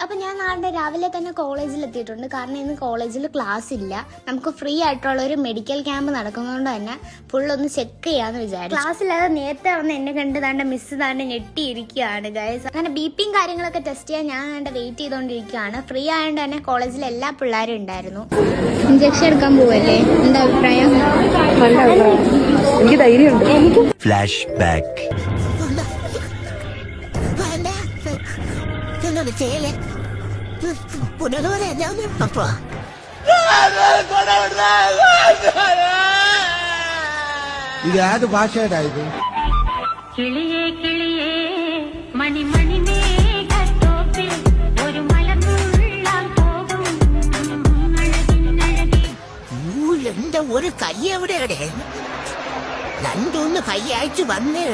അപ്പൊ ഞാൻ നാളെ രാവിലെ തന്നെ കോളേജിൽ എത്തിയിട്ടുണ്ട്. കാരണം ഇന്ന് കോളേജിൽ ക്ലാസ് ഇല്ല. നമുക്ക് ഫ്രീ ആയിട്ടുള്ള ഒരു മെഡിക്കൽ ക്യാമ്പ് നടക്കുന്നതുകൊണ്ട് തന്നെ ഫുള്ളൊന്ന് ചെക്ക് ചെയ്യാന്ന് വിചാരിച്ചു. ക്ലാസ് ഇല്ലാതെ നേരത്തെ വന്ന് എന്നെ കണ്ട് താണ്ട് മിസ് താണ്ട് ഞെട്ടിയിരിക്കുകയാണ് ഗൈസ്. അങ്ങനെ ബിപിയും കാര്യങ്ങളൊക്കെ ടെസ്റ്റ് ചെയ്യാൻ ഞാൻ കണ്ട് വെയിറ്റ് ചെയ്തോണ്ടിരിക്കുകയാണ്. ഫ്രീ ആയതുകൊണ്ട് തന്നെ കോളേജിൽ എല്ലാ പിള്ളേരും ഉണ്ടായിരുന്നു. ഇഞ്ചക്ഷൻ എടുക്കാൻ പോവല്ലേ, എന്താ അഭിപ്രായം? എനിക്ക് ധൈര്യമുണ്ട്. Flash back. ഇത് ഏത് ഭാഷയുടായത്? കിളിയേ കിളിയേ മണിമണി മേഘത്തോപ്പിൽ ഒരു മലമുള്ളാൻ പോകും എന്റെ ഒരു കൈ എവിടെയാണ്? രണ്ടൊന്ന് കൈ അയച്ചു വന്നേ.